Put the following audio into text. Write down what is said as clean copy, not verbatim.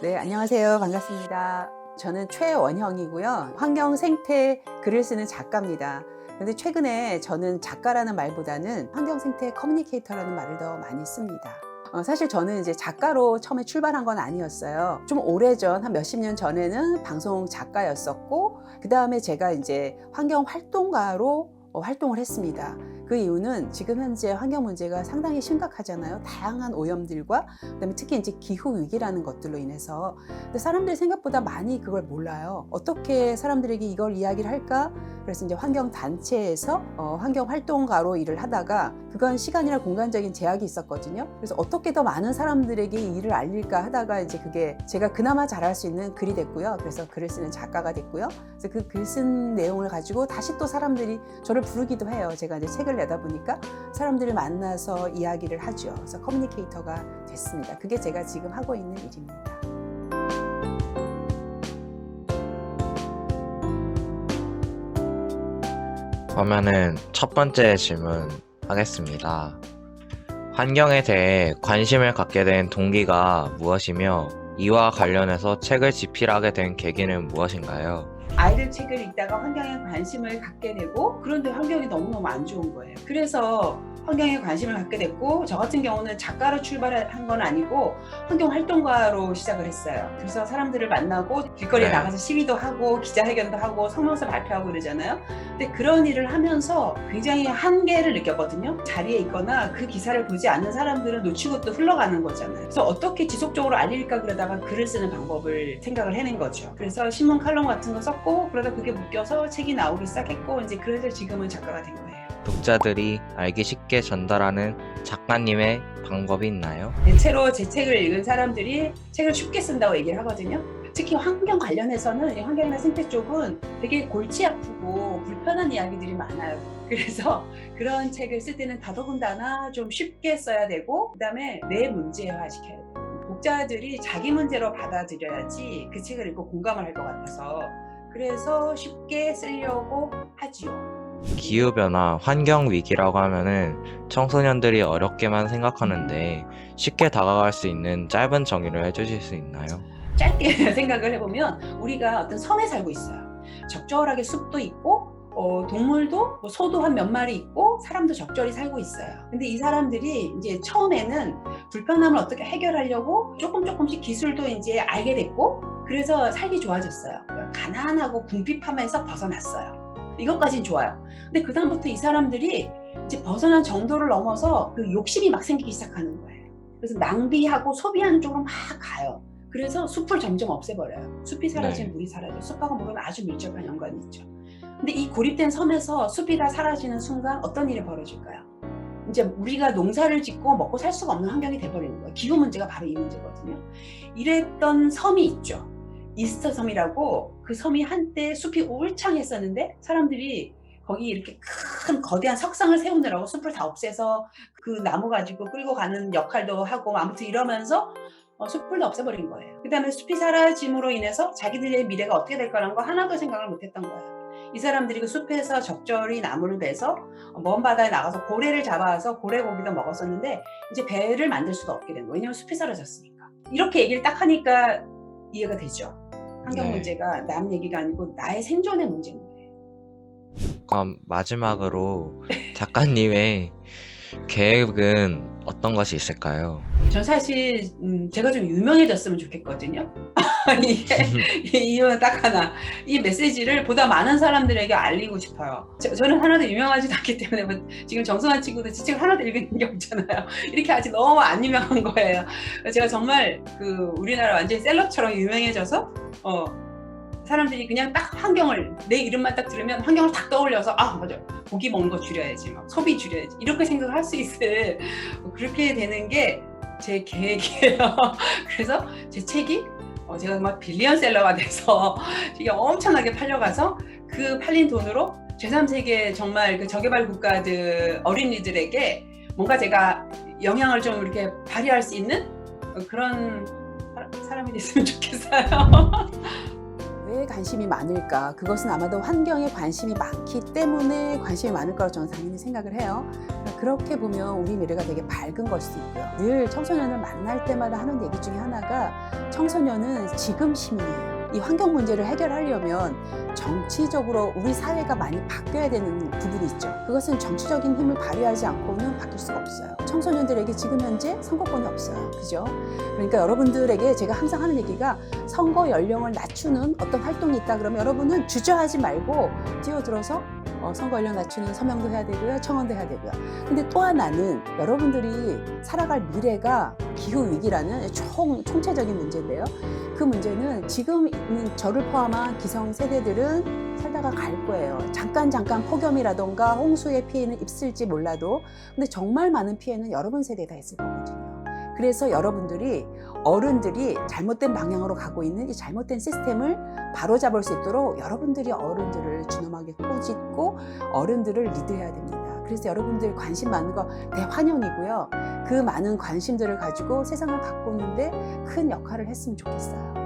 네, 안녕하세요. 반갑습니다. 저는 최원형이고요. 환경 생태 글을 쓰는 작가입니다. 근데 최근에 저는 작가라는 말보다는 환경 생태 커뮤니케이터라는 말을 더 많이 씁니다. 사실 저는 이제 작가로 처음에 출발한 건 아니었어요. 좀 오래전, 한 몇십 년 전에는 방송 작가였었고, 그 다음에 제가 이제 환경 활동가로 활동을 했습니다. 그 이유는 지금 현재 환경 문제가 상당히 심각하잖아요. 다양한 오염들과 그다음에 특히 이제 기후 위기라는 것들로 인해서. 근데 사람들이 생각보다 많이 그걸 몰라요. 어떻게 사람들에게 이걸 이야기를 할까? 그래서 이제 환경 단체에서 환경 활동가로 일을 하다가 그건 시간이나 공간적인 제약이 있었거든요. 그래서 어떻게 더 많은 사람들에게 이 일을 알릴까 하다가 이제 그게 제가 그나마 잘할 수 있는 글이 됐고요. 그래서 글을 쓰는 작가가 됐고요. 그래서 그 글 쓴 내용을 가지고 다시 또 사람들이 저를 부르기도 해요. 제가 이제 책을 내다 보니까 사람들을 만나서 이야기를 하죠. 그래서 커뮤니케이터가 됐습니다. 그게 제가 지금 하고 있는 일입니다. 그러면은 첫 번째 질문 하겠습니다. 환경에 대해 관심을 갖게 된 동기가 무엇이며 이와 관련해서 책을 집필하게 된 계기는 무엇인가요? 아이들 책을 읽다가 환경에 관심을 갖게 되고, 그런데 환경이 너무너무 안 좋은 거예요. 그래서 환경에 관심을 갖게 됐고, 저 같은 경우는 작가로 출발한 건 아니고 환경 활동가로 시작을 했어요. 그래서 사람들을 만나고 길거리에 네. 나가서 시위도 하고 기자회견도 하고 성명서 발표하고 그러잖아요. 근데 그런 일을 하면서 굉장히 한계를 느꼈거든요. 자리에 있거나 그 기사를 보지 않는 사람들은 놓치고 또 흘러가는 거잖아요. 그래서 어떻게 지속적으로 알릴까 그러다가 글을 쓰는 방법을 생각을 해낸 거죠. 그래서 신문 칼럼 같은 거 썼고, 그러다 그게 묶여서 책이 나오기 시작했고, 이제 그래서 지금은 작가가 된 거예요. 독자들이 알기 쉽게 전달하는 작가님의 방법이 있나요? 대체로 제 책을 읽은 사람들이 책을 쉽게 쓴다고 얘기를 하거든요. 특히 환경 관련해서는, 환경이나 생태 쪽은 되게 골치 아프고 불편한 이야기들이 많아요. 그래서 그런 책을 쓸 때는 더더군다나 좀 쉽게 써야 되고, 그다음에 내 문제화 시켜야 돼요. 독자들이 자기 문제로 받아들여야지 그 책을 읽고 공감을 할 것 같아서, 그래서 쉽게 쓰려고 하지요. 기후변화, 환경위기라고 하면은 청소년들이 어렵게만 생각하는데 쉽게 다가갈 수 있는 짧은 정의를 해주실 수 있나요? 짧게 생각을 해보면, 우리가 어떤 섬에 살고 있어요. 적절하게 숲도 있고, 동물도 소도 한 몇 마리 있고, 사람도 적절히 살고 있어요. 근데 이 사람들이 이제 처음에는 불편함을 어떻게 해결하려고 조금씩 기술도 이제 알게 됐고, 그래서 살기 좋아졌어요. 가난하고 궁핍함에서 벗어났어요. 이것까진 좋아요. 근데 그다음부터 이 사람들이 이제 벗어난 정도를 넘어서 그 욕심이 막 생기기 시작하는 거예요. 그래서 낭비하고 소비하는 쪽으로 막 가요. 그래서 숲을 점점 없애버려요. 숲이 사라지면 네. 물이 사라져요. 숲하고 물은 아주 밀접한 연관이 있죠. 근데 이 고립된 섬에서 숲이 다 사라지는 순간 어떤 일이 벌어질까요? 이제 우리가 농사를 짓고 먹고 살 수가 없는 환경이 돼버리는 거예요. 기후 문제가 바로 이 문제거든요. 이랬던 섬이 있죠. 이스터 섬이라고. 그 섬이 한때 숲이 울창했었는데 사람들이 거기 이렇게 큰 거대한 석상을 세우느라고 숲을 다 없애서 그 나무 가지고 끌고 가는 역할도 하고, 아무튼 이러면서 숲을 다 없애버린 거예요. 그 다음에 숲이 사라짐으로 인해서 자기들의 미래가 어떻게 될 거라는 거 하나도 생각을 못했던 거예요. 이 사람들이 그 숲에서 적절히 나무를 베서 먼 바다에 나가서 고래를 잡아와서 고래 고기도 먹었었는데, 이제 배를 만들 수도 없게 된 거예요. 왜냐면 숲이 사라졌으니까. 이렇게 얘기를 딱 하니까 이해가 되죠. 환경 네. 문제가 남 얘기가 아니고 나의 생존의 문제인 거예요. 그럼 마지막으로 작가님의 계획은 어떤 것이 있을까요? 전 사실 제가 좀 유명해졌으면 좋겠거든요. 이게 이 이유는 딱 하나, 이 메시지를 보다 많은 사람들에게 알리고 싶어요. 저는 하나도 유명하지도 않기 때문에, 뭐 지금 정승환 친구도 제 책을 하나도 읽은 게 없잖아요. 이렇게 아직 너무 안 유명한 거예요. 제가 정말 그 우리나라 완전히 셀럽처럼 유명해져서 사람들이 그냥 딱 환경을, 내 이름만 딱 들으면 환경을 딱 떠올려서, 아 맞아, 고기 먹는 거 줄여야지, 막 소비 줄여야지, 이렇게 생각을 할 수 있을, 그렇게 되는 게 제 계획이에요. 그래서 제 책이 제가 막 빌리언셀러가 돼서 되게 엄청나게 팔려가서 그 팔린 돈으로 제3세계 정말 그 저개발 국가들 어린이들에게 뭔가 제가 영향을 좀 이렇게 발휘할 수 있는 그런 사람이 됐으면 좋겠어요. 왜 관심이 많을까? 그것은 아마도 환경에 관심이 많기 때문에 관심이 많을 거라고 저는 당연히 생각을 해요. 그렇게 보면 우리 미래가 되게 밝은 걸 수도 있고요. 늘 청소년을 만날 때마다 하는 얘기 중에 하나가 청소년은 지금 시민이에요. 이 환경 문제를 해결하려면 정치적으로 우리 사회가 많이 바뀌어야 되는 부분이 있죠. 그것은 정치적인 힘을 발휘하지 않고는 바뀔 수가 없어요. 청소년들에게 지금 현재 선거권이 없어요. 그죠? 그러니까 여러분들에게 제가 항상 하는 얘기가 선거 연령을 낮추는 어떤 활동이 있다 그러면 여러분은 주저하지 말고 뛰어들어서 선거 연령 낮추는 서명도 해야 되고요. 청원도 해야 되고요. 근데 또 하나는 여러분들이 살아갈 미래가 기후위기라는 총체적인 문제인데요. 그 문제는 지금 있는 저를 포함한 기성세대들은 살다가 갈 거예요. 잠깐 폭염이라던가 홍수의 피해는 있을지 몰라도 근데 정말 많은 피해는 여러분 세대가 있을 거거든요. 그래서 여러분들이 어른들이 잘못된 방향으로 가고 있는 이 잘못된 시스템을 바로잡을 수 있도록 여러분들이 어른들을 준엄하게 꾸짖고 어른들을 리드해야 됩니다. 그래서 여러분들 관심 많은 거 대환영이고요. 그 많은 관심들을 가지고 세상을 바꾸는데 큰 역할을 했으면 좋겠어요.